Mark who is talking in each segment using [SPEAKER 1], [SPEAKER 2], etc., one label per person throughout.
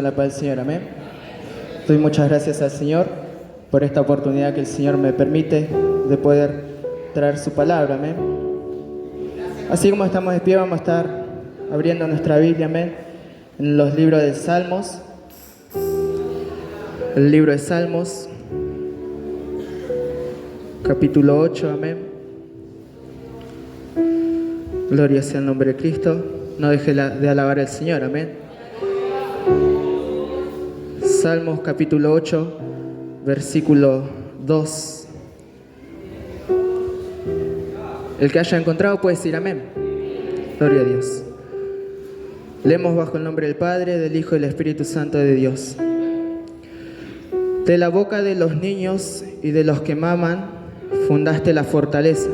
[SPEAKER 1] La paz del Señor, amén. Doy muchas gracias al Señor por esta oportunidad que el Señor me permite de poder traer su palabra, amén. Así como estamos de pie, vamos a estar abriendo nuestra Biblia, amén, en los libros de Salmos. El libro de Salmos, capítulo 8, amén. Gloria sea el nombre de Cristo. No deje de alabar al Señor, amén. Salmos capítulo 8, versículo 2. El que haya encontrado puede decir amén. Gloria a Dios. Leemos bajo el nombre del Padre, del Hijo y del Espíritu Santo de Dios. De la boca de los niños y de los que maman fundaste la fortaleza,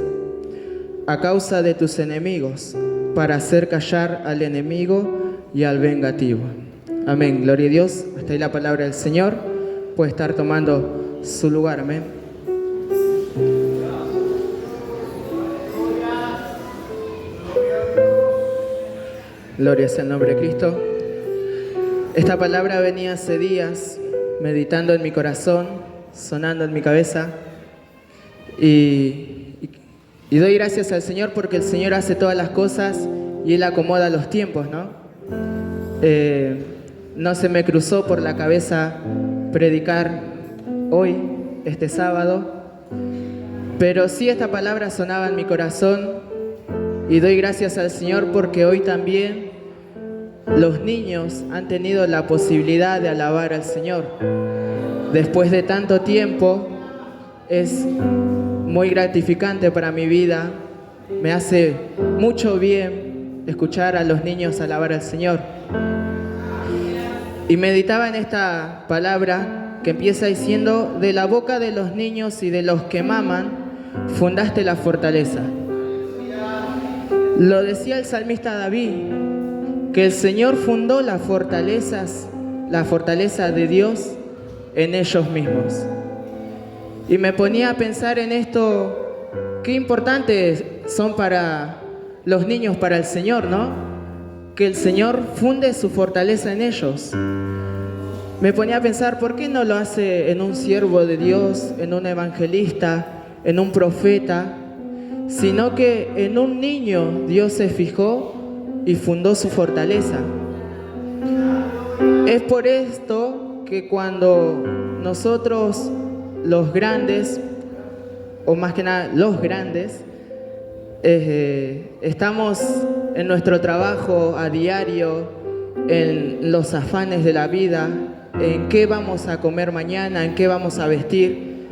[SPEAKER 1] a causa de tus enemigos, para hacer callar al enemigo y al vengativo. Amén, gloria a Dios. Hasta ahí la palabra del Señor. Puede estar tomando su lugar, amén. Gloria sea el nombre de Cristo. Esta palabra venía hace días, meditando en mi corazón, sonando en mi cabeza. Y doy gracias al Señor porque el Señor hace todas las cosas y Él acomoda los tiempos, ¿no? No se me cruzó por la cabeza predicar hoy, este sábado, pero sí esta palabra sonaba en mi corazón y doy gracias al Señor porque hoy también los niños han tenido la posibilidad de alabar al Señor. Después de tanto tiempo es muy gratificante para mi vida, me hace mucho bien escuchar a los niños alabar al Señor. Y meditaba en esta palabra que empieza diciendo: de la boca de los niños y de los que maman fundaste la fortaleza. Lo decía el salmista David, que el Señor fundó las fortalezas, la fortaleza de Dios en ellos mismos. Y me ponía a pensar en esto, qué importantes son para los niños, para el Señor, ¿no? Que el Señor funde su fortaleza en ellos. Me ponía a pensar, ¿por qué no lo hace en un siervo de Dios, en un evangelista, en un profeta? Sino que en un niño Dios se fijó y fundó su fortaleza. Es por esto que cuando nosotros, los grandes, o más que nada los grandes, estamos en nuestro trabajo a diario, en los afanes de la vida, en qué vamos a comer mañana, en qué vamos a vestir.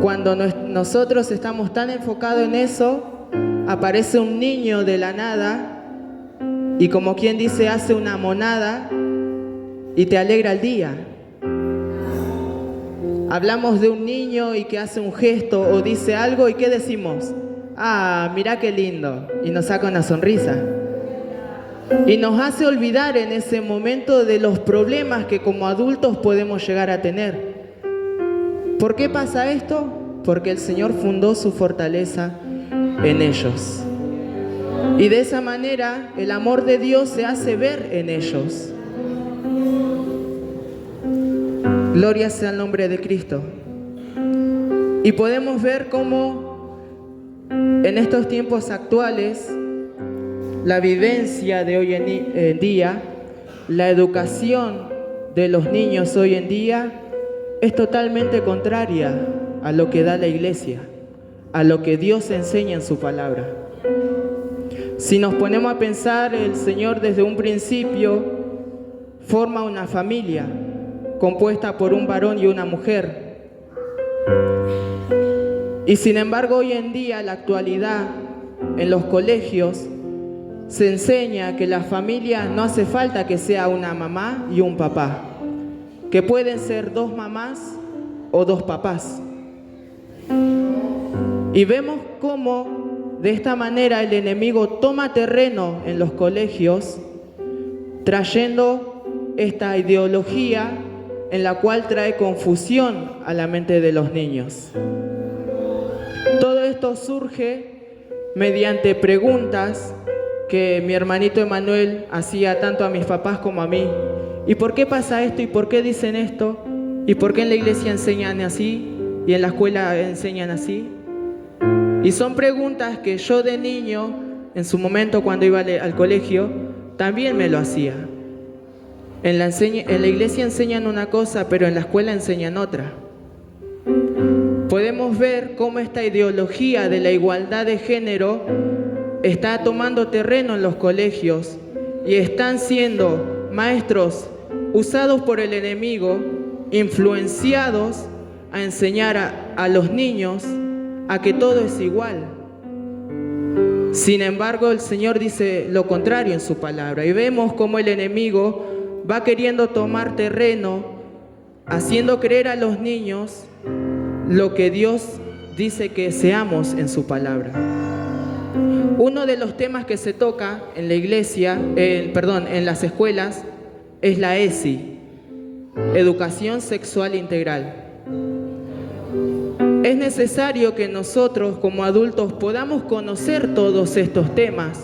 [SPEAKER 1] Cuando nosotros estamos tan enfocados en eso, aparece un niño de la nada y, como quien dice, hace una monada y te alegra el día. Hablamos de un niño y que hace un gesto o dice algo y ¿qué decimos? Ah, mira qué lindo, y nos saca una sonrisa. Y nos hace olvidar en ese momento de los problemas que como adultos podemos llegar a tener. ¿Por qué pasa esto? Porque el Señor fundó su fortaleza en ellos. Y de esa manera el amor de Dios se hace ver en ellos. Gloria sea el nombre de Cristo. Y podemos ver cómo en estos tiempos actuales, la vivencia de hoy en día, la educación de los niños hoy en día es totalmente contraria a lo que da la iglesia, a lo que Dios enseña en su palabra. Si nos ponemos a pensar, el Señor desde un principio forma una familia compuesta por un varón y una mujer. Y sin embargo, hoy en día, en la actualidad, en los colegios, se enseña que la familia no hace falta que sea una mamá y un papá, que pueden ser dos mamás o dos papás. Y vemos cómo de esta manera el enemigo toma terreno en los colegios, trayendo esta ideología en la cual trae confusión a la mente de los niños. Todo esto surge mediante preguntas que mi hermanito Emanuel hacía tanto a mis papás como a mí, ¿Y por qué pasa esto? ¿Y por qué dicen esto? ¿Y por qué en la iglesia enseñan así? ¿Y en la escuela enseñan así? Y son preguntas que yo de niño, en su momento cuando iba al colegio, también me lo hacía. En la iglesia enseñan una cosa, pero en la escuela enseñan otra. Podemos ver cómo esta ideología de la igualdad de género está tomando terreno en los colegios y están siendo maestros usados por el enemigo, influenciados a enseñar a los niños a que todo es igual. Sin embargo, el Señor dice lo contrario en su palabra y vemos cómo el enemigo va queriendo tomar terreno, haciendo creer a los niños lo que Dios dice que seamos en su palabra. Uno de los temas que se toca en la iglesia, en las escuelas, es la ESI, Educación Sexual Integral. Es necesario que nosotros como adultos podamos conocer todos estos temas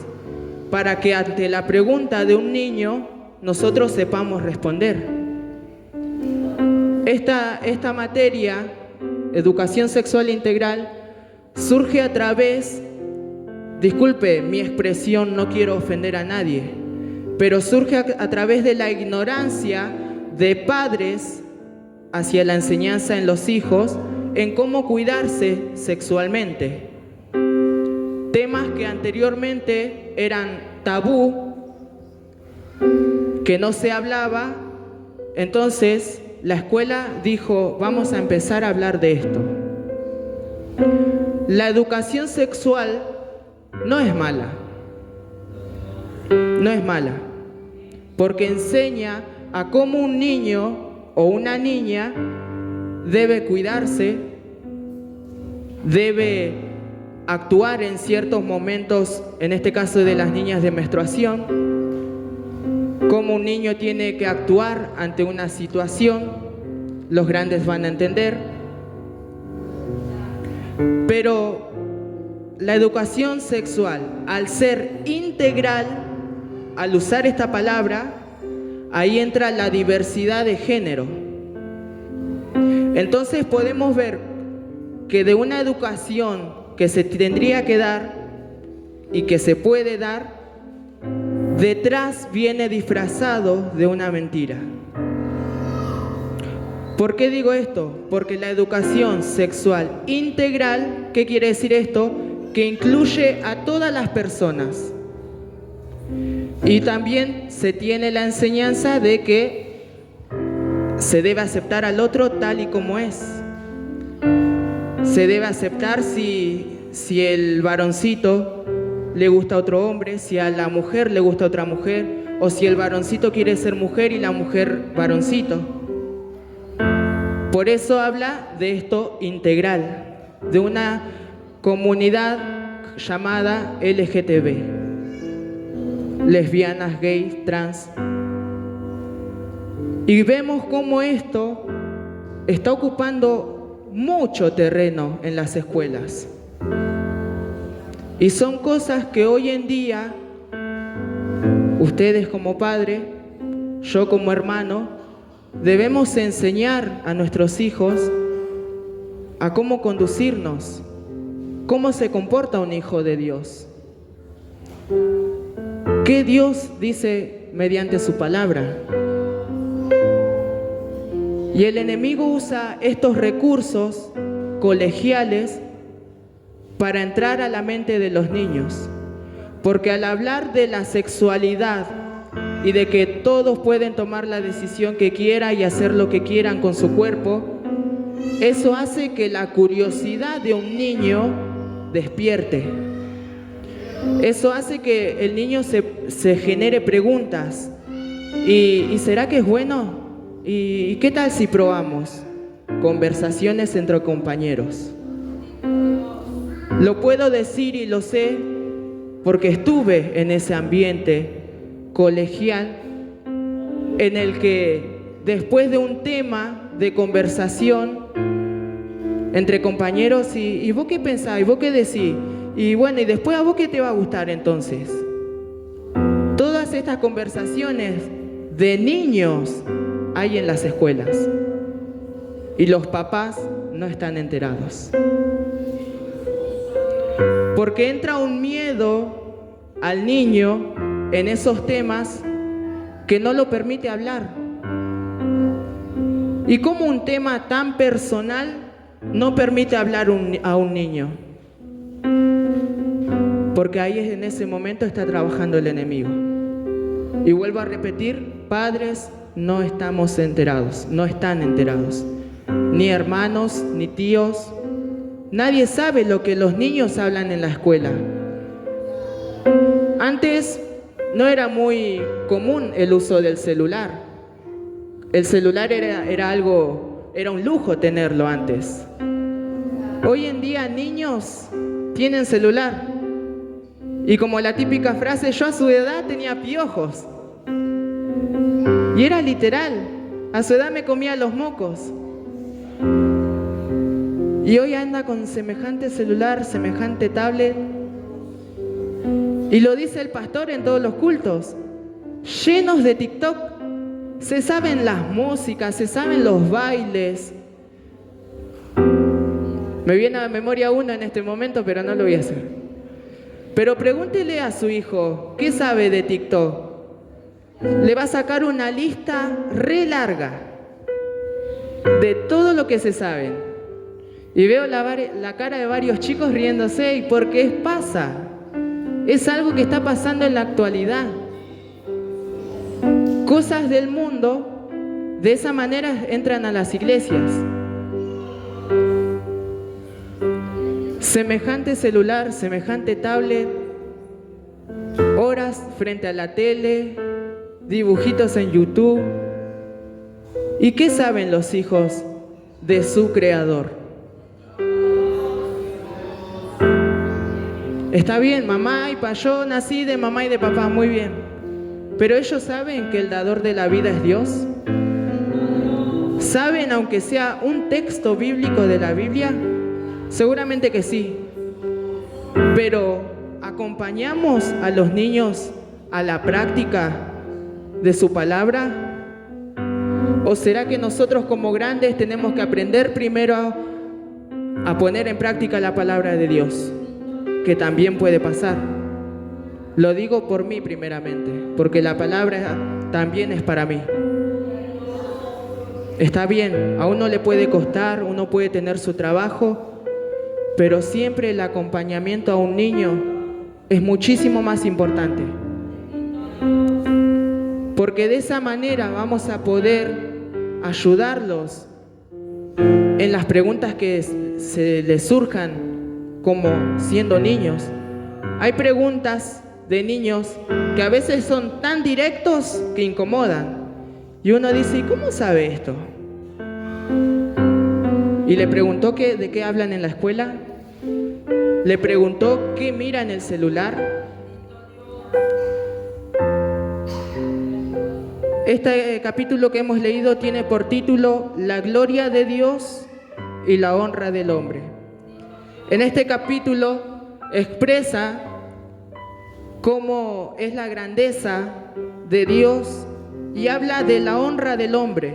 [SPEAKER 1] para que ante la pregunta de un niño nosotros sepamos responder. Esta materia, Educación Sexual Integral, surge a través, disculpe mi expresión, no quiero ofender a nadie, pero surge a través de la ignorancia de padres hacia la enseñanza en los hijos en cómo cuidarse sexualmente. Temas que anteriormente eran tabú, que no se hablaba. Entonces la escuela dijo, vamos a empezar a hablar de esto. La educación sexual no es mala, porque enseña a cómo un niño o una niña debe cuidarse, debe actuar en ciertos momentos, en este caso de las niñas de menstruación, cómo un niño tiene que actuar ante una situación, los grandes van a entender. Pero la educación sexual, al ser integral, al usar esta palabra, ahí entra la diversidad de género. Entonces podemos ver que de una educación que se tendría que dar y que se puede dar, detrás viene disfrazado de una mentira. ¿Por qué digo esto? Porque la educación sexual integral, ¿qué quiere decir esto? Que incluye a todas las personas. Y también se tiene la enseñanza de que se debe aceptar al otro tal y como es. Se debe aceptar si el varoncito le gusta a otro hombre, si a la mujer le gusta a otra mujer, o si el varoncito quiere ser mujer y la mujer varoncito. Por eso habla de esto integral, de una comunidad llamada LGTB, lesbianas, gays, trans. Y vemos cómo esto está ocupando mucho terreno en las escuelas. Y son cosas que hoy en día, ustedes como padre, yo como hermano, debemos enseñar a nuestros hijos a cómo conducirnos, cómo se comporta un hijo de Dios. ¿Qué Dios dice mediante su palabra? Y el enemigo usa estos recursos colegiales para entrar a la mente de los niños. Porque al hablar de la sexualidad y de que todos pueden tomar la decisión que quieran y hacer lo que quieran con su cuerpo, eso hace que la curiosidad de un niño despierte. Eso hace que el niño se genere preguntas. ¿Y será que es bueno? ¿Y qué tal si probamos? Conversaciones entre compañeros. Lo puedo decir y lo sé porque estuve en ese ambiente colegial en el que después de un tema de conversación entre compañeros, ¿y vos qué pensás? ¿Y vos qué decís? Y bueno, ¿y después a vos qué te va a gustar entonces? Todas estas conversaciones de niños hay en las escuelas y los papás no están enterados. Porque entra un miedo al niño en esos temas que no lo permite hablar. ¿Y cómo un tema tan personal no permite hablar a un niño? Porque ahí en ese momento está trabajando el enemigo. Y vuelvo a repetir, padres, no estamos enterados, no están enterados. Ni hermanos, ni tíos. Nadie sabe lo que los niños hablan en la escuela. Antes no era muy común el uso del celular. El celular era un lujo tenerlo antes. Hoy en día niños tienen celular. Y como la típica frase, yo a su edad tenía piojos. Y era literal, a su edad me comía los mocos. Y hoy anda con semejante celular, semejante tablet. Y lo dice el pastor en todos los cultos, llenos de TikTok. Se saben las músicas, se saben los bailes. Me viene a la memoria uno en este momento, pero no lo voy a hacer. Pero pregúntele a su hijo, ¿qué sabe de TikTok? Le va a sacar una lista re larga de todo lo que se saben. Y veo la cara de varios chicos riéndose, ¿y por qué pasa? Es algo que está pasando en la actualidad. Cosas del mundo, de esa manera entran a las iglesias. Semejante celular, semejante tablet, horas frente a la tele, dibujitos en YouTube. ¿Y qué saben los hijos de su creador? Está bien, mamá y papá, yo nací de mamá y de papá, muy bien. Pero ellos saben que el dador de la vida es Dios. ¿Saben, aunque sea un texto bíblico de la Biblia? Seguramente que sí. Pero ¿acompañamos a los niños a la práctica de su palabra? ¿O será que nosotros como grandes tenemos que aprender primero a poner en práctica la palabra de Dios? Que también puede pasar. Lo digo por mí primeramente, porque la palabra también es para mí. Está bien, a uno le puede costar, uno puede tener su trabajo, pero siempre el acompañamiento a un niño es muchísimo más importante. Porque de esa manera vamos a poder ayudarlos en las preguntas que se les surjan como siendo niños. Hay preguntas de niños que a veces son tan directos que incomodan. Y uno dice, ¿y cómo sabe esto? Y le preguntó de qué hablan en la escuela. Le preguntó qué mira en el celular. Este capítulo que hemos leído tiene por título La gloria de Dios y la honra del hombre. En este capítulo expresa cómo es la grandeza de Dios y habla de la honra del hombre.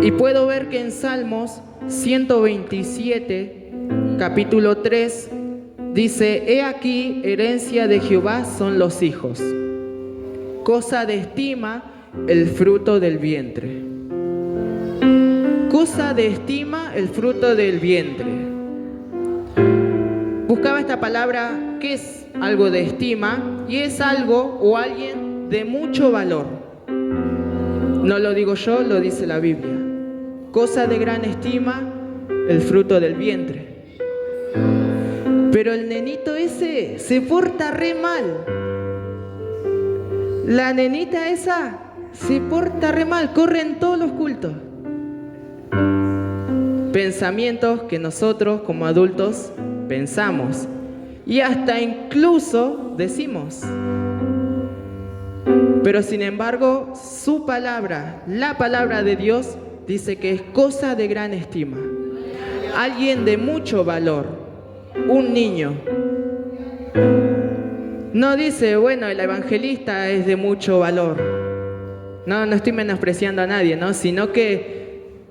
[SPEAKER 1] Y puedo ver que en Salmos 127, capítulo 3, dice: He aquí, herencia de Jehová son los hijos, cosa de estima el fruto del vientre. Cosa de estima el fruto del vientre. Buscaba esta palabra, que es algo de estima, y es algo o alguien de mucho valor. No lo digo yo, lo dice la Biblia. Cosa de gran estima, el fruto del vientre. Pero el nenito ese se porta re mal. La nenita esa se porta re mal, corre en todos los cultos. Pensamientos que nosotros como adultos pensamos y hasta incluso decimos. Pero sin embargo, su palabra, la palabra de Dios, dice que es cosa de gran estima. Alguien de mucho valor, un niño. No dice, bueno, el evangelista es de mucho valor. No estoy menospreciando a nadie, ¿no? Sino que,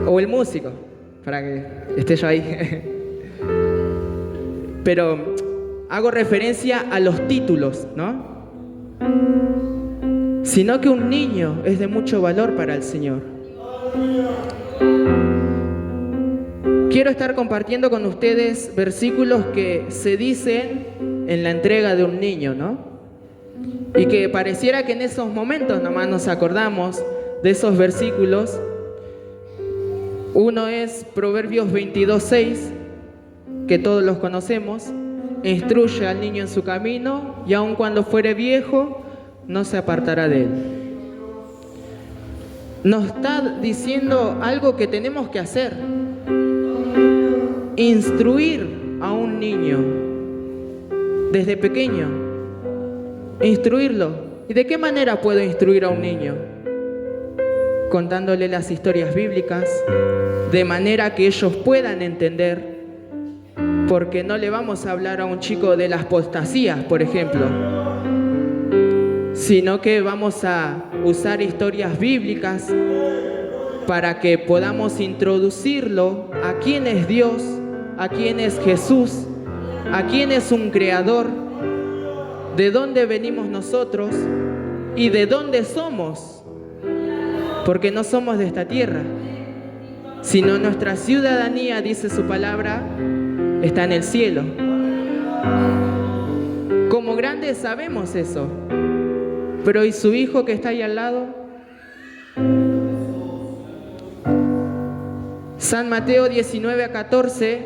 [SPEAKER 1] o el músico, para que esté yo ahí. Pero hago referencia a los títulos, ¿no? Sino que un niño es de mucho valor para el Señor. Quiero estar compartiendo con ustedes versículos que se dicen en la entrega de un niño, ¿no? Y que pareciera que en esos momentos nomás nos acordamos de esos versículos. Uno es Proverbios 22:6, que todos los conocemos. Instruye al niño en su camino, y aun cuando fuere viejo, no se apartará de él. Nos está diciendo algo que tenemos que hacer. Instruir a un niño desde pequeño. Instruirlo. ¿Y de qué manera puedo instruir a un niño? Contándole las historias bíblicas, de manera que ellos puedan entender. Porque no le vamos a hablar a un chico de las apostasías, por ejemplo, sino que vamos a usar historias bíblicas para que podamos introducirlo a quién es Dios, a quién es Jesús, a quién es un creador, de dónde venimos nosotros y de dónde somos, porque no somos de esta tierra, sino nuestra ciudadanía, dice su palabra, está en el cielo. Como grandes sabemos eso, pero ¿y su hijo que está ahí al lado? San Mateo 19:14,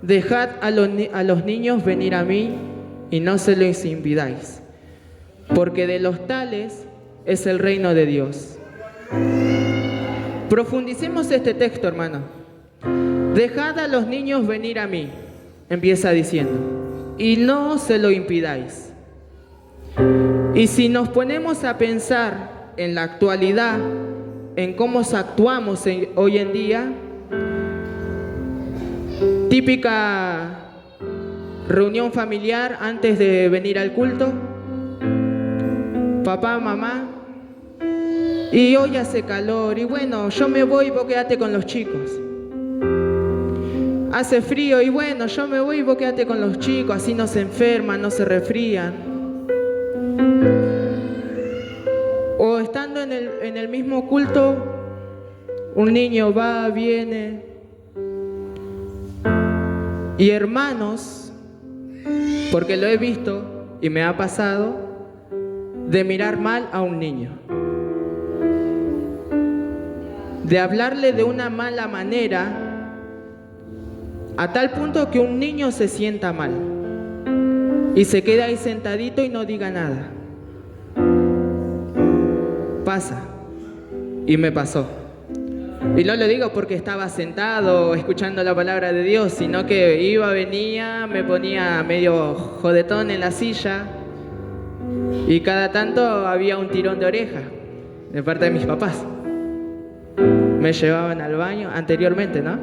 [SPEAKER 1] dejad a los niños venir a mí y no se los impidáis, porque de los tales es el reino de Dios. Profundicemos este texto, hermano. Dejad a los niños venir a mí, empieza diciendo, y no se lo impidáis. Y si nos ponemos a pensar en la actualidad, en cómo actuamos hoy en día, típica reunión familiar antes de venir al culto, papá, mamá, y hoy hace calor, y bueno, yo me voy, vos quédate con los chicos. Hace frío, y bueno, yo me voy, vos quédate con los chicos, así no se enferman, no se resfrían. O estando en el mismo culto, un niño va, viene, y hermanos, porque lo he visto y me ha pasado, de mirar mal a un niño, de hablarle de una mala manera, a tal punto que un niño se sienta mal y se queda ahí sentadito y no diga nada. Pasa, y me pasó. Y no lo digo porque estaba sentado escuchando la palabra de Dios, sino que iba, venía, me ponía medio jodetón en la silla y cada tanto había un tirón de oreja de parte de mis papás. Me llevaban al baño, anteriormente, ¿no?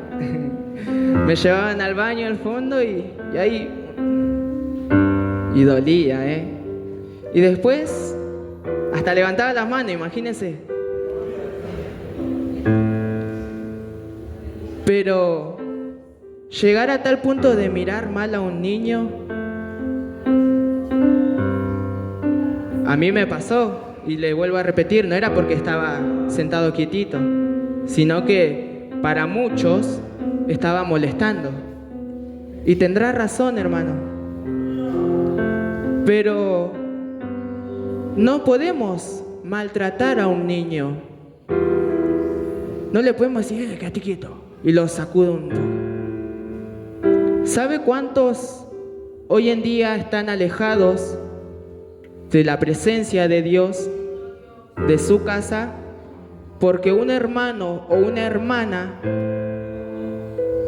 [SPEAKER 1] Me llevaban al baño al fondo y ahí... Y dolía, ¿eh? Y después, hasta levantaba las manos, imagínense. Pero llegar a tal punto de mirar mal a un niño, a mí me pasó, y le vuelvo a repetir, no era porque estaba sentado quietito, sino que para muchos estaba molestando. Y tendrá razón, hermano. Pero no podemos maltratar a un niño. No le podemos decir, quédate quieto, y lo sacudo un poco. ¿Sabe cuántos hoy en día están alejados de la presencia de Dios, de su casa, porque un hermano o una hermana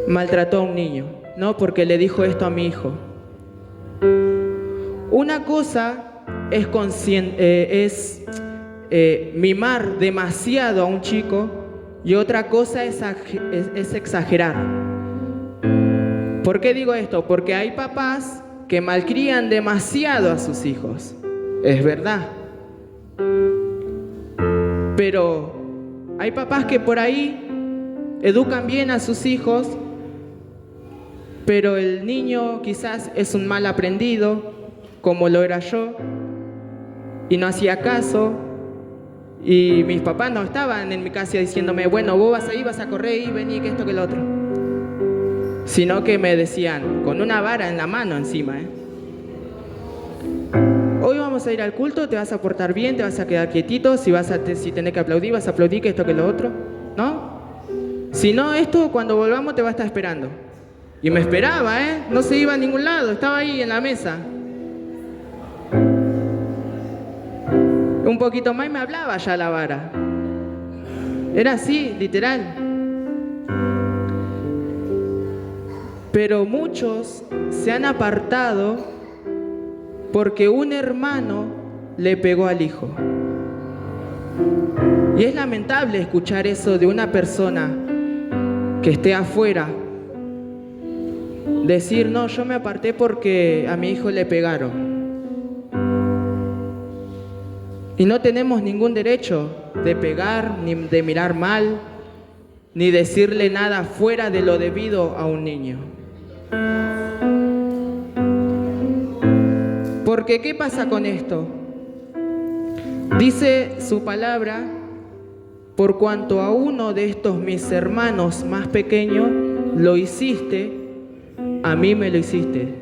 [SPEAKER 1] maltrató a un niño? No, porque le dijo esto a mi hijo. Una cosa es mimar demasiado a un chico, y otra cosa es exagerar. ¿Por qué digo esto? Porque hay papás que malcrían demasiado a sus hijos. Es verdad. Pero hay papás que por ahí educan bien a sus hijos, pero el niño quizás es un mal aprendido, como lo era yo, y no hacía caso. Y mis papás no estaban en mi casa diciéndome, bueno, vos vas ahí, vas a correr y vení, que esto, que lo otro. Sino que me decían, con una vara en la mano encima, hoy vamos a ir al culto, te vas a portar bien, te vas a quedar quietito, si tenés que aplaudir, vas a aplaudir, que esto, que lo otro, ¿no? Si no, esto cuando volvamos te va a estar esperando. Y me esperaba, no se iba a ningún lado, estaba ahí en la mesa. Un poquito más y me hablaba ya la vara. Era así, literal. Pero muchos se han apartado porque un hermano le pegó al hijo. Y es lamentable escuchar eso de una persona que esté afuera. Decir, no, yo me aparté porque a mi hijo le pegaron. Y no tenemos ningún derecho de pegar, ni de mirar mal, ni decirle nada fuera de lo debido a un niño. Porque, ¿qué pasa con esto? Dice su palabra, por cuanto a uno de estos mis hermanos más pequeños lo hiciste, a mí me lo hiciste,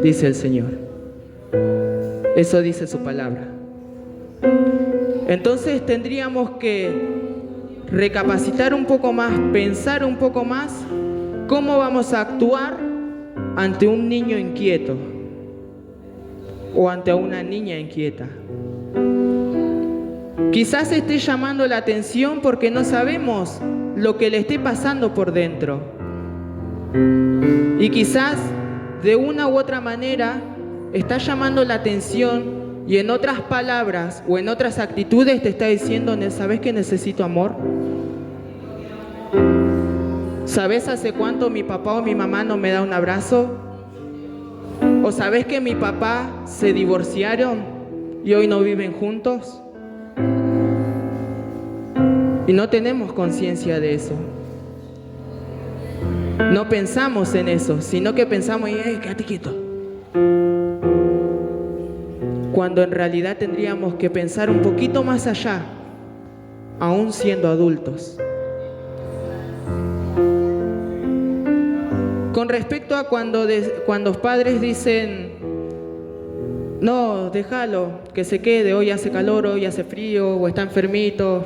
[SPEAKER 1] dice el Señor. Eso dice su palabra. Entonces tendríamos que recapacitar un poco más, pensar un poco más cómo vamos a actuar ante un niño inquieto o ante una niña inquieta. Quizás esté llamando la atención porque no sabemos lo que le esté pasando por dentro. Y quizás de una u otra manera está llamando la atención y en otras palabras o en otras actitudes te está diciendo, ¿sabes que necesito amor? ¿Sabes hace cuánto mi papá o mi mamá no me da un abrazo? ¿O sabes que mi papá se divorciaron y hoy no viven juntos? Y no tenemos conciencia de eso. No pensamos en eso, sino que pensamos, quédate quieto. Cuando en realidad tendríamos que pensar un poquito más allá, aún siendo adultos. Con respecto a cuando los padres dicen, no, déjalo, que se quede, hoy hace calor, hoy hace frío, o está enfermito,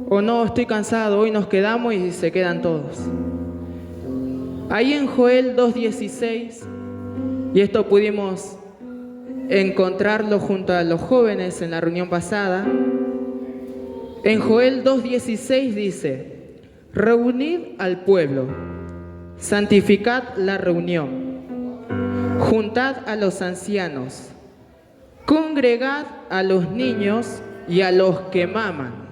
[SPEAKER 1] o no, estoy cansado, hoy nos quedamos y se quedan todos. Ahí en Joel 2:16, y esto pudimos encontrarlo junto a los jóvenes en la reunión pasada, en Joel 2:16 dice, reunid al pueblo, santificad la reunión, juntad a los ancianos, congregad a los niños y a los que maman.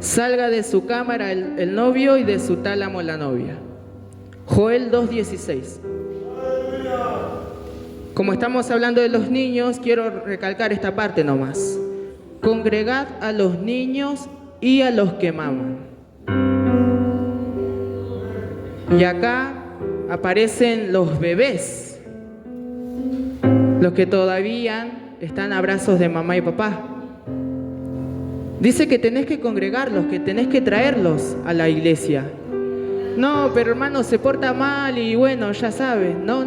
[SPEAKER 1] Salga de su cámara el novio y de su tálamo la novia. Joel 2:16. Como estamos hablando de los niños, quiero recalcar esta parte nomás. Congregad a los niños y a los que maman. Y acá aparecen los bebés, los que todavía están a brazos de mamá y papá. Dice que tenés que congregarlos, que tenés que traerlos a la iglesia. No, pero hermano, se porta mal y bueno, ya sabe. No.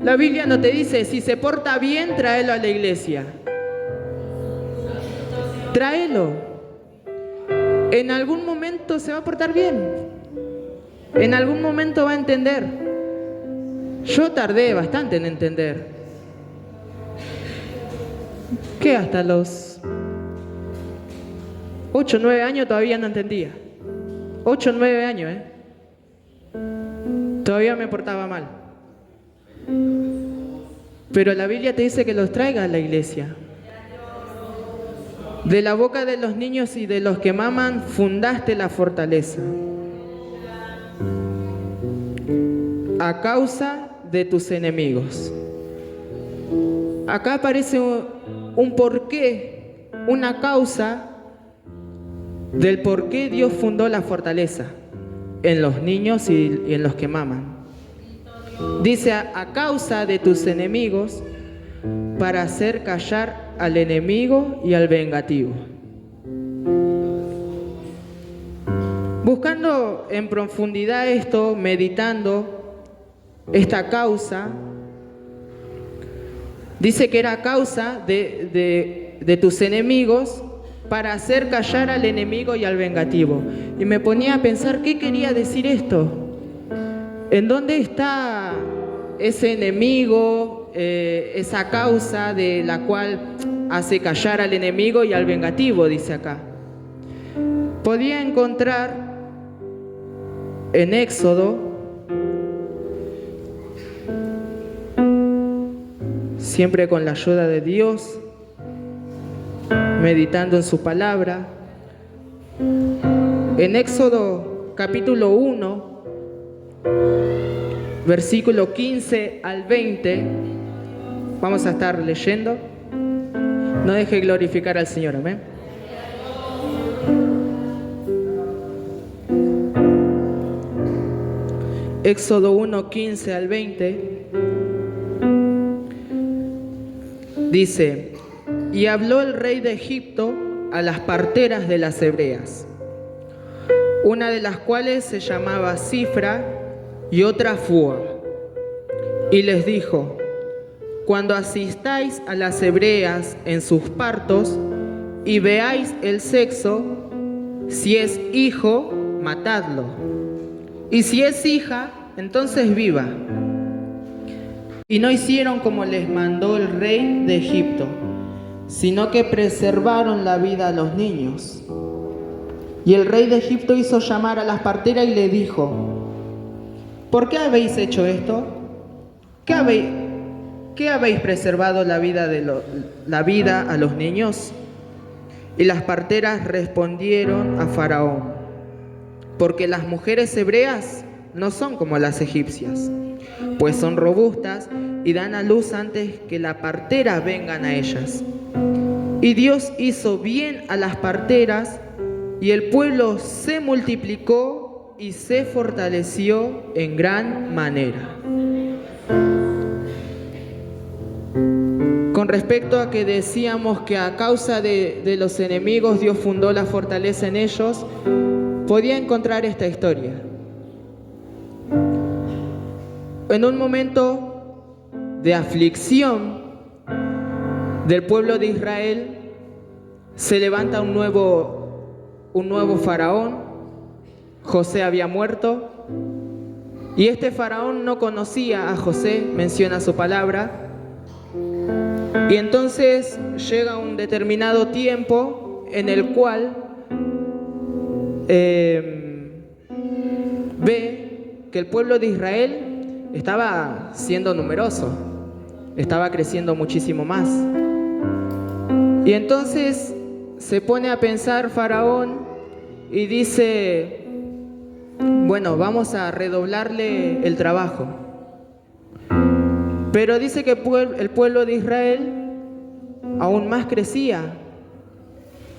[SPEAKER 1] La Biblia no te dice, si se porta bien, tráelo a la iglesia. Tráelo. En algún momento se va a portar bien. En algún momento va a entender. Yo tardé bastante en entender. ¿Qué? Hasta los 8 o 9 años todavía no entendía. 8 o 9 años, Todavía me portaba mal. Pero la Biblia te dice que los traigas a la iglesia. De la boca de los niños y de los que maman fundaste la fortaleza. A causa de tus enemigos. Acá aparece un porqué una causa del por qué Dios fundó la fortaleza en los niños y en los que maman. Dice, a causa de tus enemigos, para hacer callar al enemigo y al vengativo. Buscando en profundidad esto, meditando esta causa, dice que era causa de tus enemigos para hacer callar al enemigo y al vengativo. Y me ponía a pensar, ¿qué quería decir esto? ¿En dónde está ese enemigo, esa causa de la cual hace callar al enemigo y al vengativo? Dice acá. Podía encontrar en Éxodo, siempre con la ayuda de Dios, meditando en su palabra. En Éxodo capítulo 1, versículo 15 al 20, vamos a estar leyendo. No deje de glorificar al Señor, amén. Éxodo 1, 15 al 20, dice: y habló el rey de Egipto a las parteras de las hebreas, una de las cuales se llamaba Cifra y otra Fua, y les dijo: cuando asistáis a las hebreas en sus partos y veáis el sexo, si es hijo, matadlo, y si es hija, entonces viva. Y no hicieron como les mandó el rey de Egipto, sino que preservaron la vida a los niños. Y el rey de Egipto hizo llamar a las parteras y le dijo: ¿por qué habéis hecho esto? ¿Qué habéis preservado la vida a los niños? Y las parteras respondieron a Faraón: porque las mujeres hebreas no son como las egipcias, pues son robustas y dan a luz antes que la partera vengan a ellas. Y Dios hizo bien a las parteras, y el pueblo se multiplicó y se fortaleció en gran manera. Con respecto a que decíamos que a causa de los enemigos Dios fundó la fortaleza en ellos, podía encontrar esta historia. En un momento de aflicción del pueblo de Israel, se levanta un nuevo faraón. José había muerto y este faraón no conocía a José, menciona su palabra. Y entonces llega un determinado tiempo en el cual ve que el pueblo de Israel estaba siendo numeroso, estaba creciendo muchísimo más. Y entonces se pone a pensar Faraón y dice: bueno, vamos a redoblarle el trabajo. Pero dice que el pueblo de Israel aún más crecía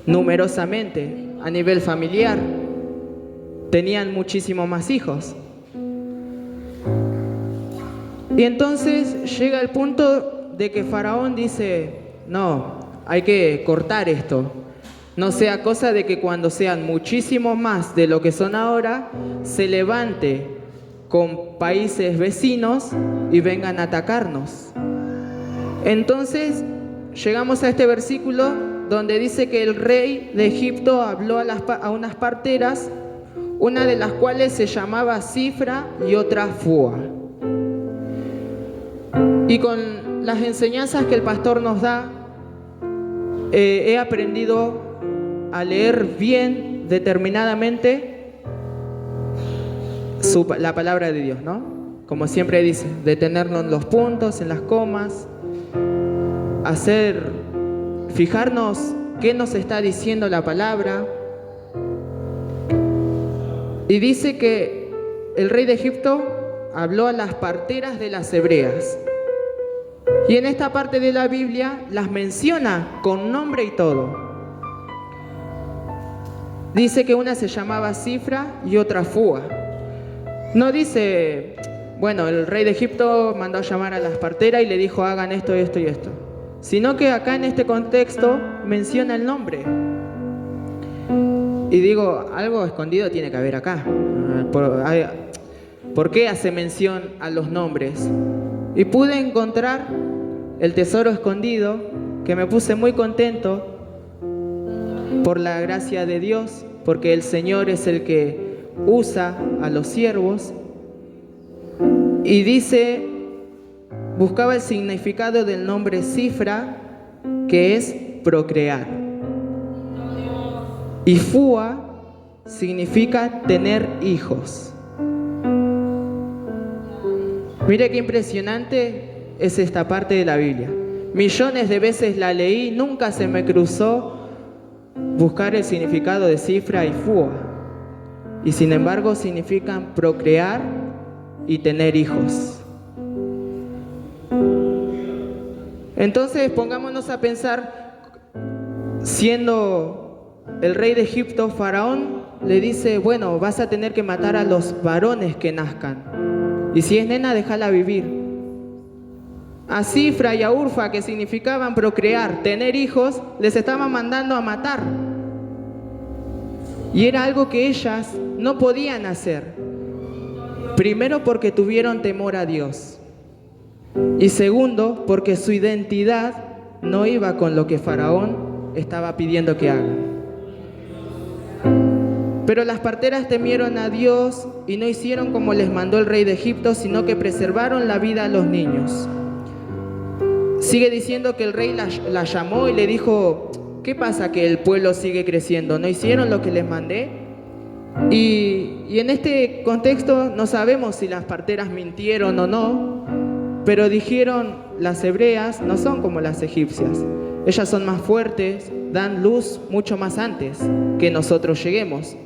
[SPEAKER 1] numerosamente a nivel familiar. Tenían muchísimo más hijos. Y entonces llega el punto de que Faraón dice: no, hay que cortar esto. No sea cosa de que cuando sean muchísimo más de lo que son ahora, se levante con países vecinos y vengan a atacarnos. Entonces llegamos a este versículo donde dice que el rey de Egipto habló a unas parteras, una de las cuales se llamaba Cifra y otra Fua. Y con las enseñanzas que el pastor nos da, he aprendido a leer bien, determinadamente, la palabra de Dios, ¿no? Como siempre dice, detenernos en los puntos, en las comas, fijarnos qué nos está diciendo la palabra. Y dice que el rey de Egipto habló a las parteras de las hebreas. Y en esta parte de la Biblia las menciona con nombre y todo. Dice que una se llamaba Cifra y otra Fua. No dice, bueno, el rey de Egipto mandó a llamar a las parteras y le dijo hagan esto, esto y esto. Sino que acá en este contexto menciona el nombre. Y digo, algo escondido tiene que haber acá. ¿Por qué hace mención a los nombres? Y pude encontrar el tesoro escondido, que me puse muy contento por la gracia de Dios, porque el Señor es el que usa a los siervos. Y dice, buscaba el significado del nombre Cifra, que es procrear. Y Fua significa tener hijos. Mire qué impresionante es esta parte de la Biblia. Millones de veces la leí, nunca se me cruzó buscar el significado de Cifra y Fua. Y sin embargo significan procrear y tener hijos. Entonces pongámonos a pensar, siendo el rey de Egipto, Faraón, le dice, bueno, vas a tener que matar a los varones que nazcan. Y si es nena, déjala vivir. A Cifra y a Urfa, que significaban procrear, tener hijos, les estaban mandando a matar. Y era algo que ellas no podían hacer. Primero porque tuvieron temor a Dios. Y segundo, porque su identidad no iba con lo que Faraón estaba pidiendo que hagan. Pero las parteras temieron a Dios y no hicieron como les mandó el rey de Egipto, sino que preservaron la vida a los niños. Sigue diciendo que el rey la llamó y le dijo, ¿qué pasa que el pueblo sigue creciendo? ¿No hicieron lo que les mandé? Y en este contexto no sabemos si las parteras mintieron o no, pero dijeron, las hebreas no son como las egipcias. Ellas son más fuertes, dan luz mucho más antes que nosotros lleguemos.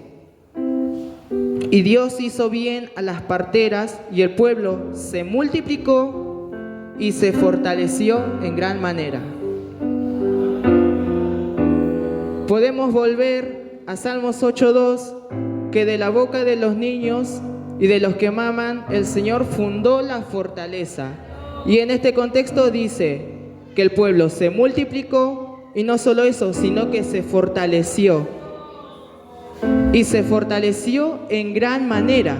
[SPEAKER 1] Y Dios hizo bien a las parteras y el pueblo se multiplicó y se fortaleció en gran manera. Podemos volver a Salmos 8:2, que de la boca de los niños y de los que maman, el Señor fundó la fortaleza. Y en este contexto dice que el pueblo se multiplicó y no solo eso, sino que se fortaleció. Y se fortaleció en gran manera,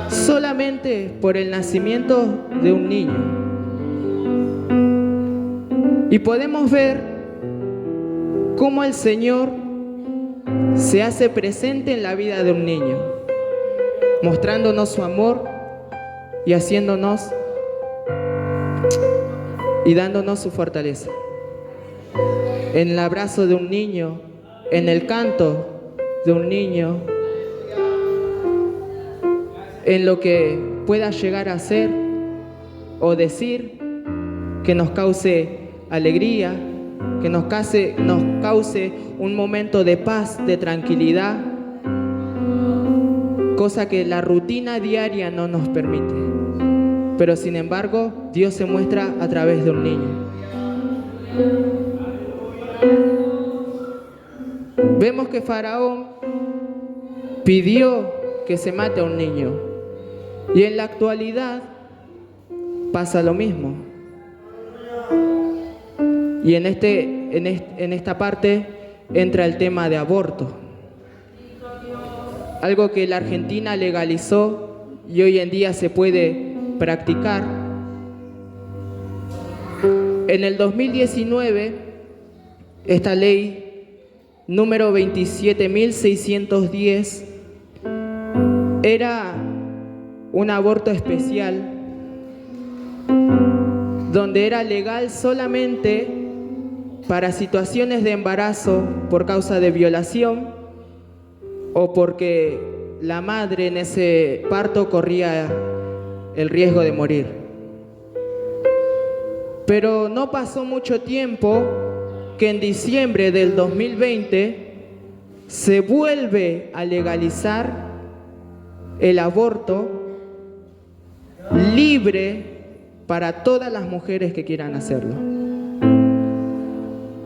[SPEAKER 1] solamente por el nacimiento de un niño. Y podemos ver cómo el Señor se hace presente en la vida de un niño, mostrándonos su amor y haciéndonos y dándonos su fortaleza. En el abrazo de un niño, en el canto de un niño, en lo que pueda llegar a ser o decir que nos cause alegría, que nos cause un momento de paz, de tranquilidad, cosa que la rutina diaria no nos permite. Pero sin embargo, Dios se muestra a través de un niño. Vemos que Faraón pidió que se mate a un niño y en la actualidad pasa lo mismo. Y en esta parte entra el tema de aborto, algo que la Argentina legalizó y hoy en día se puede practicar. En el 2019, esta ley número 27.610 era un aborto especial, donde era legal solamente para situaciones de embarazo por causa de violación o porque la madre en ese parto corría el riesgo de morir. Pero no pasó mucho tiempo que en diciembre del 2020 se vuelve a legalizar el aborto libre para todas las mujeres que quieran hacerlo.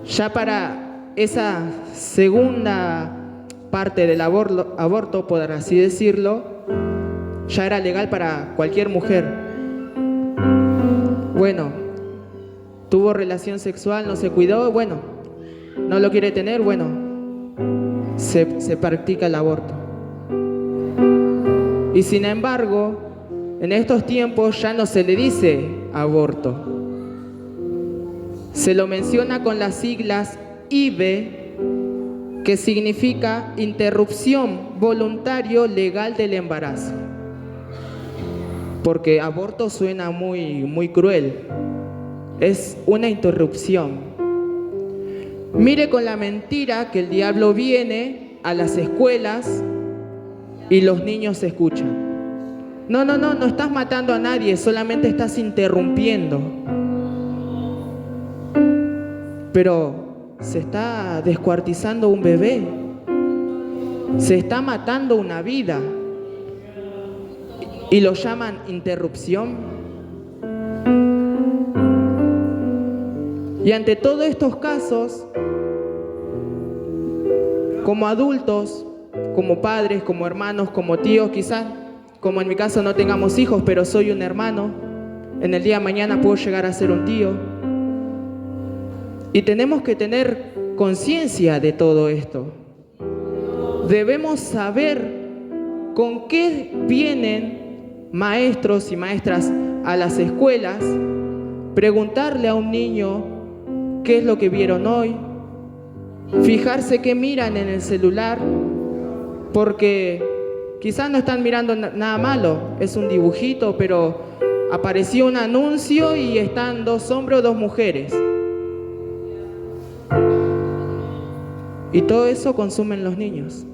[SPEAKER 1] Ya para esa segunda parte del aborto, por así decirlo, ya era legal para cualquier mujer. Bueno, tuvo relación sexual, no se cuidó, bueno, no lo quiere tener, bueno, se practica el aborto. Y sin embargo, en estos tiempos ya no se le dice aborto. Se lo menciona con las siglas IVE, que significa interrupción voluntario legal del embarazo. Porque aborto suena muy cruel. Es una interrupción. Mire con la mentira que el diablo viene a las escuelas y los niños escuchan. No estás matando a nadie, solamente estás interrumpiendo. Pero se está descuartizando un bebé, se está matando una vida y lo llaman interrupción. Y ante todos estos casos, como adultos, como padres, como hermanos, como tíos, quizás, como en mi caso no tengamos hijos, pero soy un hermano, en el día de mañana puedo llegar a ser un tío. Y tenemos que tener conciencia de todo esto. Debemos saber con qué vienen maestros y maestras a las escuelas, preguntarle a un niño qué es lo que vieron hoy, fijarse qué miran en el celular, porque quizás no están mirando nada malo, es un dibujito, pero apareció un anuncio y están 2 hombres o 2 mujeres. Y todo eso consumen los niños.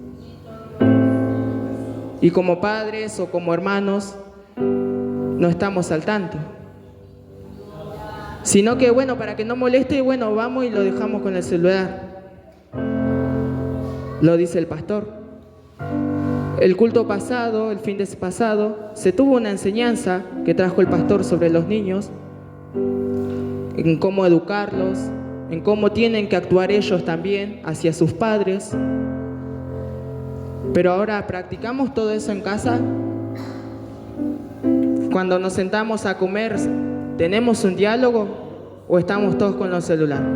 [SPEAKER 1] Y como padres o como hermanos, no estamos al tanto. Sino que, bueno, para que no moleste, bueno, vamos y lo dejamos con el celular. Lo dice el pastor. El culto pasado, el fin de pasado, se tuvo una enseñanza que trajo el pastor sobre los niños, en cómo educarlos, en cómo tienen que actuar ellos también hacia sus padres. Pero ahora, ¿practicamos todo eso en casa? Cuando nos sentamos a comer, ¿tenemos un diálogo o estamos todos con los celulares?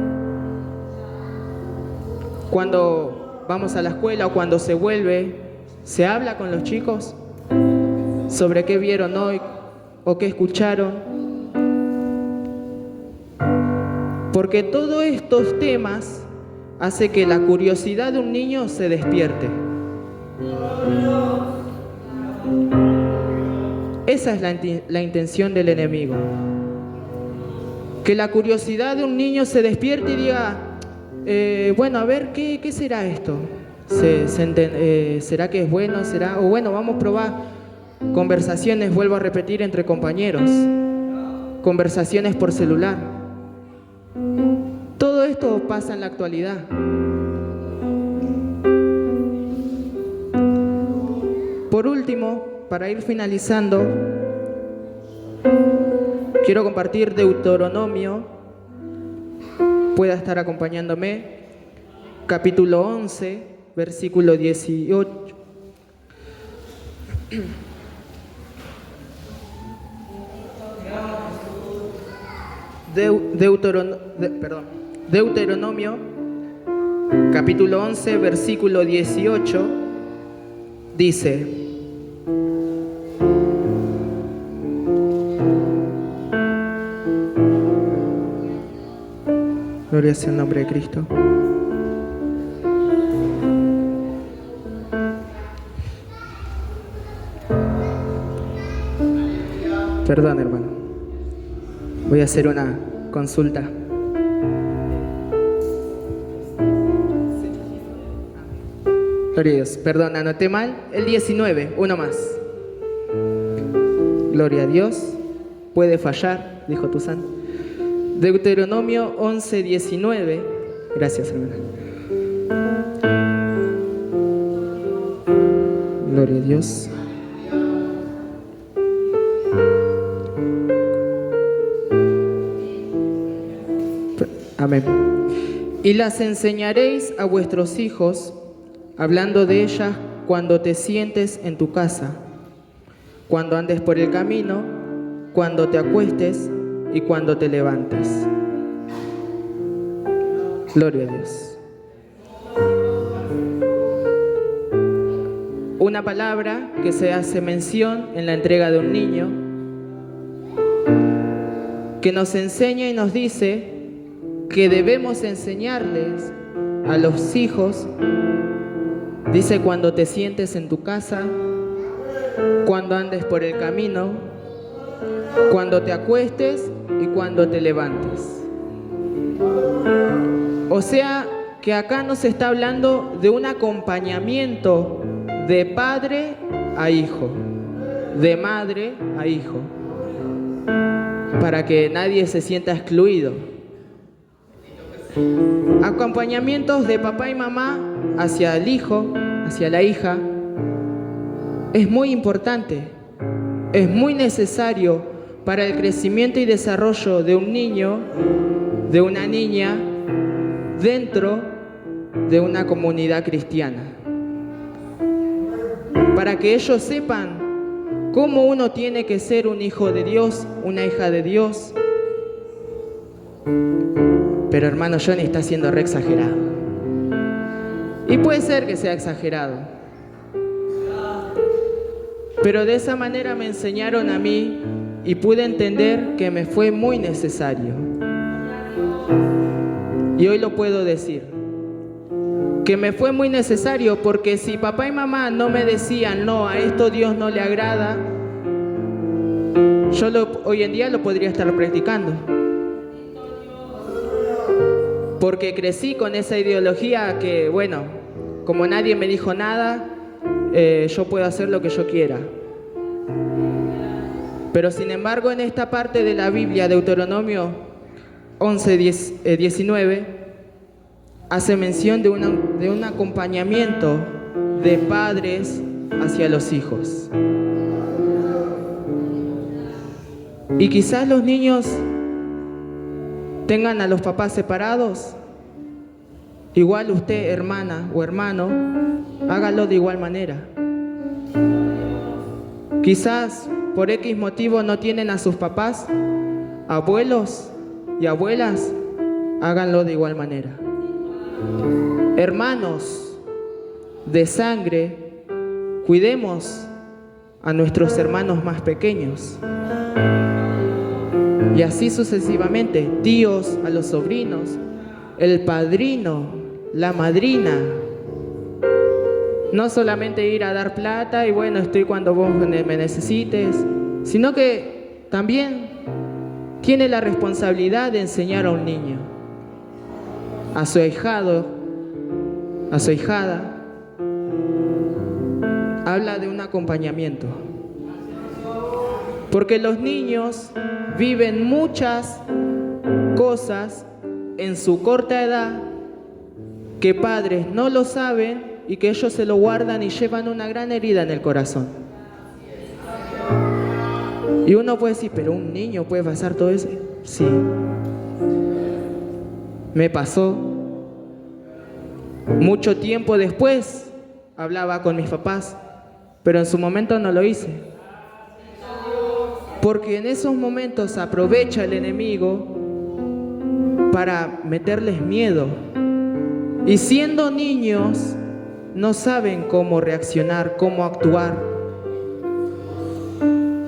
[SPEAKER 1] Cuando vamos a la escuela o cuando se vuelve, ¿se habla con los chicos sobre qué vieron hoy o qué escucharon? Porque todos estos temas hacen que la curiosidad de un niño se despierte. Esa es la intención del enemigo. Que la curiosidad de un niño se despierte y diga, bueno, a ver, ¿qué será esto? ¿Será que es bueno? ¿Será? O bueno, vamos a probar conversaciones, vuelvo a repetir, entre compañeros. Conversaciones por celular. Todo esto pasa en la actualidad. Por último, para ir finalizando, quiero compartir Deuteronomio, pueda estar acompañándome, capítulo 11, versículo 18. Deuteronomio, capítulo 11, versículo 18, dice: Gloria sea el nombre de Cristo. Perdón, hermano. Voy a hacer una consulta. Gloria a Dios. Perdón, anoté mal. El 19, uno más. Gloria a Dios. Puede fallar, dijo tu santo. Deuteronomio 11, 19. Gracias, hermana. Gloria a Dios. Amén. Y Y las enseñaréis a vuestros hijos, hablando de ellas cuando te sientes en tu casa, cuando andes por el camino, cuando te acuestes y cuando te levantes. Gloria a Dios. Una palabra que se hace mención en la entrega de un niño, que nos enseña y nos dice que debemos enseñarles a los hijos, dice, cuando te sientes en tu casa, cuando andes por el camino, cuando te acuestes y cuando te levantes. O sea, que acá nos está hablando de un acompañamiento de padre a hijo, de madre a hijo, para que nadie se sienta excluido. Acompañamientos de papá y mamá hacia el hijo, hacia la hija, es muy importante, es muy necesario para el crecimiento y desarrollo de un niño, de una niña, dentro de una comunidad cristiana. Para que ellos sepan cómo uno tiene que ser un hijo de Dios, una hija de Dios. Pero hermano Johnny está siendo re exagerado. Y puede ser que sea exagerado. Pero de esa manera me enseñaron a mí y pude entender que me fue muy necesario. Y hoy lo puedo decir. Que me fue muy necesario porque si papá y mamá no me decían, no, a esto Dios no le agrada, yo hoy en día lo podría estar practicando. Porque crecí con esa ideología que, bueno, como nadie me dijo nada, yo puedo hacer lo que yo quiera. Pero sin embargo, en esta parte de la Biblia, Deuteronomio 11:19, hace mención de un acompañamiento de padres hacia los hijos. Y quizás los niños tengan a los papás separados. Igual usted, hermana o hermano, hágalo de igual manera. Quizás por X motivo no tienen a sus papás, abuelos y abuelas, háganlo de igual manera. Hermanos de sangre, cuidemos a nuestros hermanos más pequeños. Y así sucesivamente, tíos a los sobrinos, el padrino, la madrina. No solamente ir a dar plata y bueno, estoy cuando vos me necesites, sino que también tiene la responsabilidad de enseñar a un niño, a su ahijado, a su ahijada. Habla de un acompañamiento. Porque los niños viven muchas cosas en su corta edad que padres no lo saben y que ellos se lo guardan y llevan una gran herida en el corazón. Y uno puede decir, pero un niño puede pasar todo eso. Sí. Me pasó. Mucho tiempo después hablaba con mis papás, pero en su momento no lo hice. Porque en esos momentos aprovecha el enemigo para meterles miedo. Y siendo niños, no saben cómo reaccionar, cómo actuar.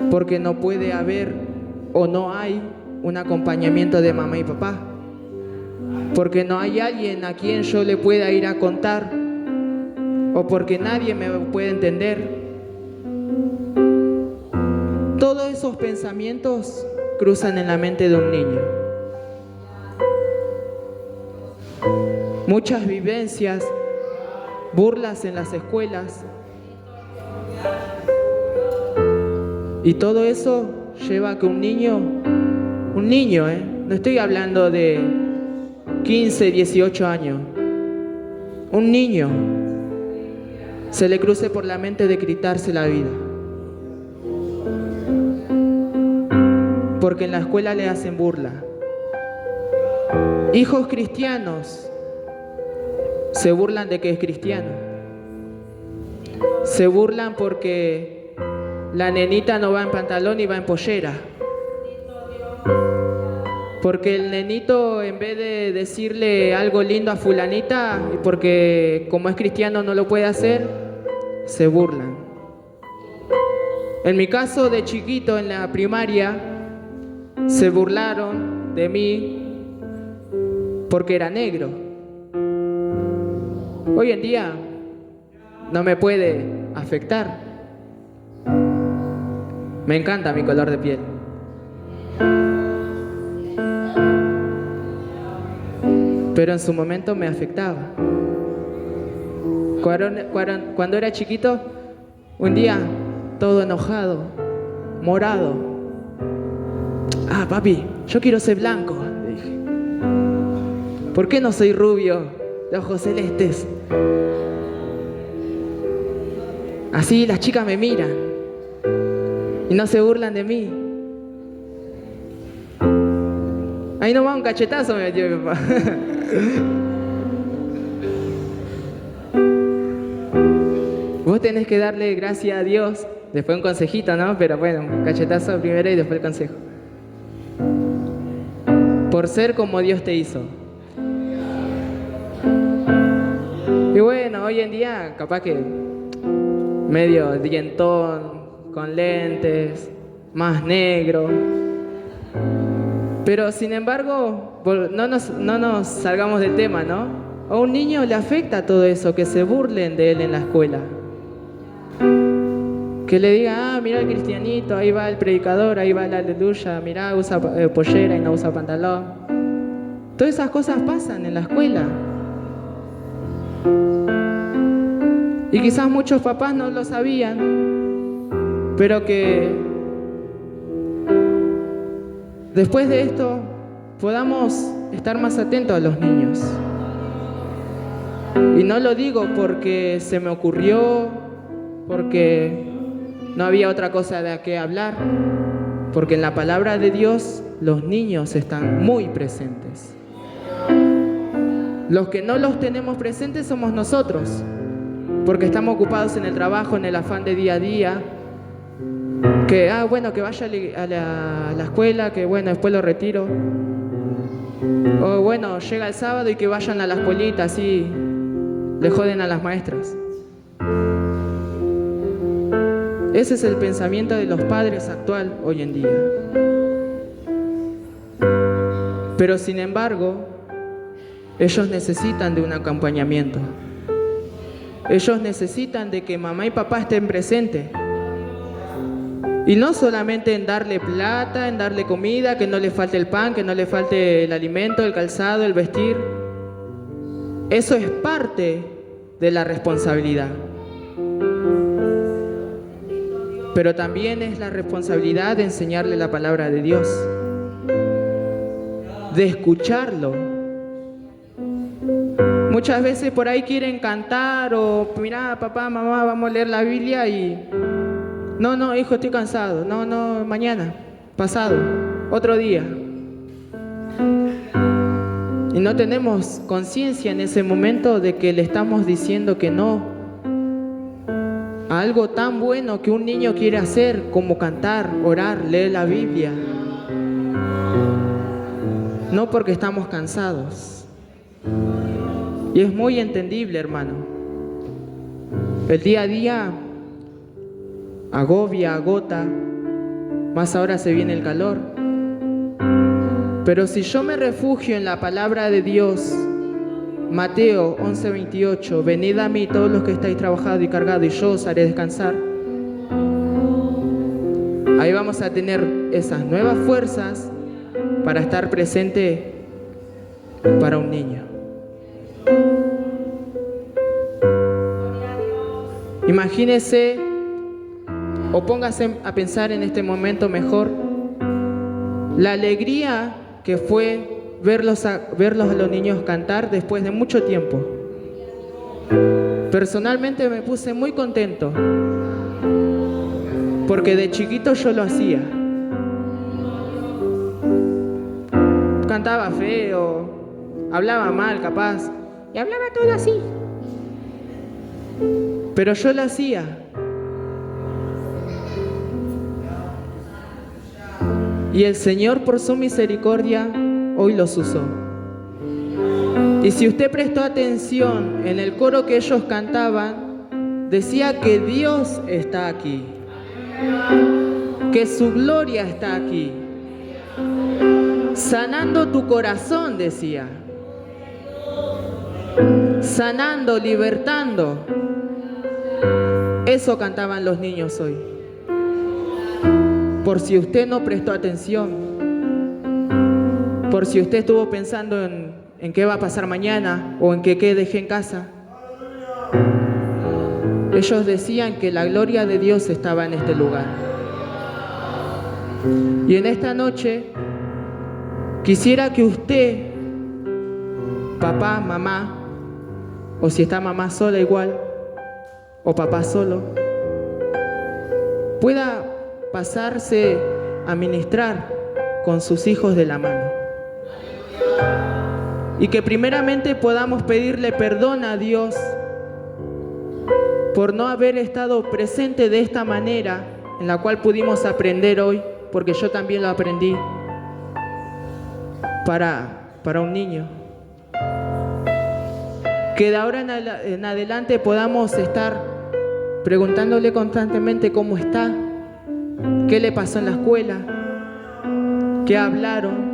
[SPEAKER 1] Porque no puede haber o no hay un acompañamiento de mamá y papá. Porque no hay alguien a quien yo le pueda ir a contar. O porque nadie me puede entender. Todos esos pensamientos cruzan en la mente de un niño. Muchas vivencias, burlas en las escuelas. Y todo eso lleva a que un niño, no estoy hablando de 15, 18 años, un niño se le cruce por la mente de quitarse la vida. Porque en la escuela le hacen burla. Hijos cristianos Se burlan de que es cristiano. Se burlan porque la nenita no va en pantalón y va en pollera. Porque el nenito, en vez de decirle algo lindo a fulanita, y porque como es cristiano no lo puede hacer, se burlan. En mi caso, de chiquito, en la primaria, se burlaron de mí porque era negro. Hoy en día no me puede afectar. Me encanta mi color de piel. Pero en su momento me afectaba. Cuando era chiquito, un día, todo enojado, morado. Ah, papi, yo quiero ser blanco, le dije. ¿Por qué no soy rubio, de ojos celestes? Así las chicas me miran y no se burlan de mí. Ahí nomás un cachetazo me metió mi papá. Vos tenés que darle gracias a Dios, después un consejito, ¿no? Pero bueno, un cachetazo primero y después el consejo. Por ser como Dios te hizo. Y bueno, hoy en día, capaz que medio dientón, con lentes, más negro. Pero sin embargo, no nos salgamos del tema, ¿no? A un niño le afecta todo eso, que se burlen de él en la escuela. Que le diga, ah, mira el cristianito, ahí va el predicador, ahí va la aleluya, mira, usa pollera y no usa pantalón. Todas esas cosas pasan en la escuela. Y quizás muchos papás no lo sabían, pero que después de esto podamos estar más atentos a los niños. Y no lo digo porque se me ocurrió, porque no había otra cosa de qué hablar, porque en la palabra de Dios los niños están muy presentes. Los que no los tenemos presentes somos nosotros, porque estamos ocupados en el trabajo, en el afán de día a día. Que, bueno, que vaya a la escuela, que bueno, después lo retiro. O bueno, llega el sábado y que vayan a la escuelita, así le joden a las maestras. Ese es el pensamiento de los padres actual hoy en día. Pero sin embargo, ellos necesitan de un acompañamiento. Ellos necesitan de que mamá y papá estén presentes. Y no solamente en darle plata, en darle comida, que no le falte el pan, que no le falte el alimento, el calzado, el vestir. Eso es parte de la responsabilidad. Pero también es la responsabilidad de enseñarle la palabra de Dios, de escucharlo. Muchas veces por ahí quieren cantar o, mira, papá, mamá, vamos a leer la Biblia y... No, hijo, estoy cansado. No, mañana, pasado, otro día. Y no tenemos conciencia en ese momento de que le estamos diciendo que no a algo tan bueno que un niño quiere hacer, como cantar, orar, leer la Biblia. No porque estamos cansados. Y es muy entendible, hermano. El día a día agobia, agota, más ahora se viene el calor. Pero si yo me refugio en la palabra de Dios, Mateo 11:28, venid a mí todos los que estáis trabajados y cargados y yo os haré descansar. Ahí vamos a tener esas nuevas fuerzas para estar presente para un niño. Imagínese o póngase a pensar en este momento mejor la alegría que fue verlos a los niños cantar después de mucho tiempo. Personalmente me puse muy contento porque de chiquito yo lo hacía. Cantaba feo, hablaba mal capaz,
[SPEAKER 2] Y hablaba todo así.
[SPEAKER 1] Pero yo lo hacía. Y el Señor, por su misericordia, hoy los usó. Y si usted prestó atención en el coro que ellos cantaban, decía que Dios está aquí, que su gloria está aquí, sanando tu corazón, decía, sanando, libertando. Eso cantaban los niños hoy. Por si usted no prestó atención, por si usted estuvo pensando en qué va a pasar mañana o en qué dejé en casa. Ellos decían que la gloria de Dios estaba en este lugar. Y en esta noche quisiera que usted, papá, mamá, o si está mamá sola igual, o papá solo, pueda pasarse a ministrar con sus hijos de la mano. Y que primeramente podamos pedirle perdón a Dios por no haber estado presente de esta manera en la cual pudimos aprender hoy, porque yo también lo aprendí para un niño. Que de ahora en adelante podamos estar preguntándole constantemente cómo está, qué le pasó en la escuela, qué hablaron,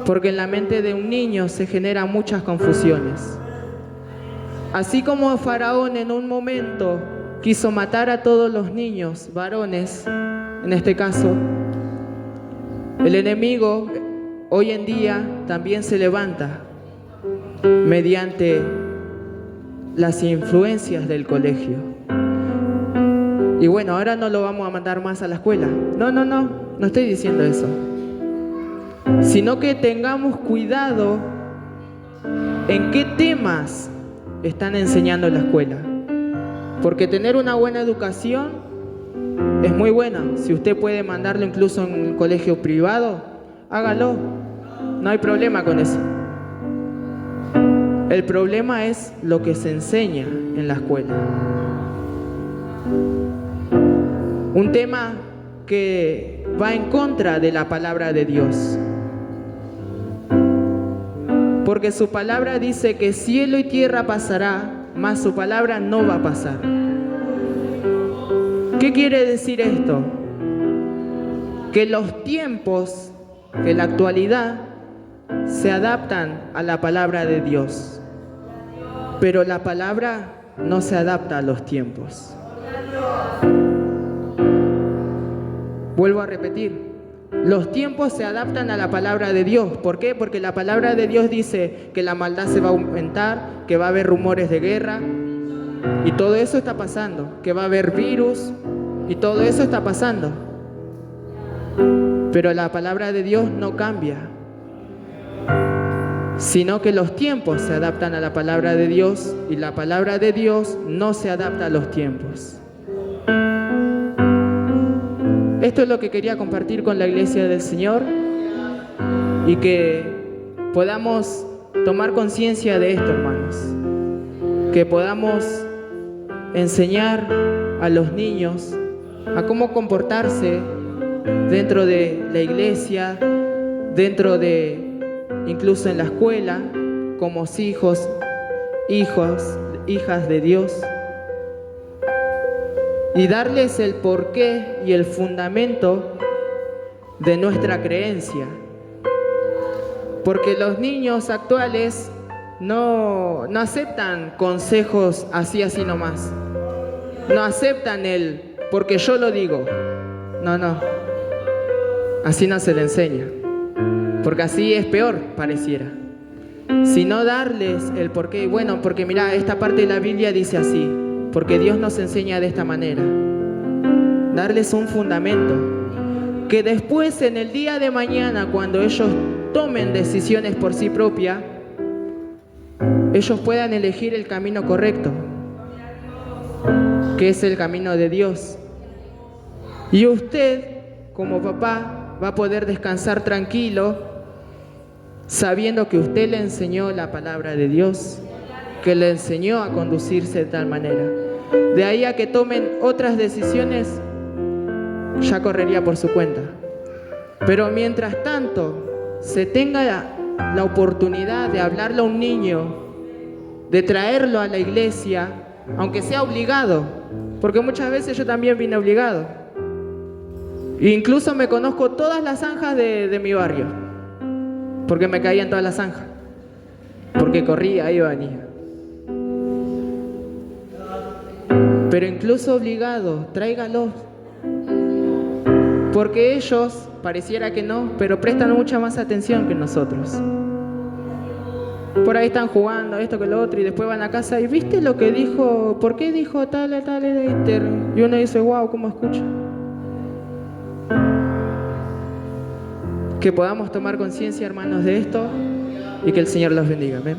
[SPEAKER 1] porque en la mente de un niño se generan muchas confusiones. Así como Faraón en un momento quiso matar a todos los niños, varones, en este caso, el enemigo hoy en día también se levanta mediante las influencias del colegio. Y bueno, ahora no lo vamos a mandar más a la escuela. No estoy diciendo eso. Sino que tengamos cuidado en qué temas están enseñando en la escuela. Porque tener una buena educación es muy buena. Si usted puede mandarlo incluso en un colegio privado, hágalo. No hay problema con eso. El problema es lo que se enseña en la escuela. Un tema que va en contra de la palabra de Dios. Porque su palabra dice que cielo y tierra pasará, mas su palabra no va a pasar. ¿Qué quiere decir esto? Que los tiempos, que la actualidad, se adaptan a la palabra de Dios. Pero la palabra no se adapta a los tiempos. Vuelvo a repetir. Los tiempos se adaptan a la palabra de Dios. ¿Por qué? Porque la palabra de Dios dice que la maldad se va a aumentar, que va a haber rumores de guerra, y todo eso está pasando, que va a haber virus, y todo eso está pasando. Pero la palabra de Dios no cambia, sino que los tiempos se adaptan a la palabra de Dios, y la palabra de Dios no se adapta a los tiempos. Esto es lo que quería compartir con la iglesia del Señor, y que podamos tomar conciencia de esto, hermanos. Que podamos enseñar a los niños a cómo comportarse dentro de la iglesia, incluso en la escuela, como hijos, hijas de Dios. Y darles el porqué y el fundamento de nuestra creencia. Porque los niños actuales no aceptan consejos así nomás. No aceptan el porque yo lo digo. No. Así no se le enseña. Porque así es peor, pareciera. Sino darles el porqué. Bueno, porque mira, esta parte de la Biblia dice así. Porque Dios nos enseña de esta manera. Darles un fundamento. Que después, en el día de mañana, cuando ellos tomen decisiones por sí propia, ellos puedan elegir el camino correcto, que es el camino de Dios. Y usted, como papá, va a poder descansar tranquilo sabiendo que usted le enseñó la palabra de Dios, que le enseñó a conducirse de tal manera. De ahí a que tomen otras decisiones, ya correría por su cuenta. Pero mientras tanto, se tenga la oportunidad de hablarle a un niño, de traerlo a la iglesia, aunque sea obligado, porque muchas veces yo también vine obligado. E incluso me conozco todas las zanjas de mi barrio, porque me caía en todas las zanjas, porque corría, iba, venía. Pero incluso obligado, tráigalos, porque ellos, pareciera que no, pero prestan mucha más atención que nosotros. Por ahí están jugando esto que lo otro y después van a casa y ¿viste lo que dijo? ¿Por qué dijo tal? Y uno dice, wow, ¿cómo escucha? Que podamos tomar conciencia, hermanos, de esto y que el Señor los bendiga. Amén.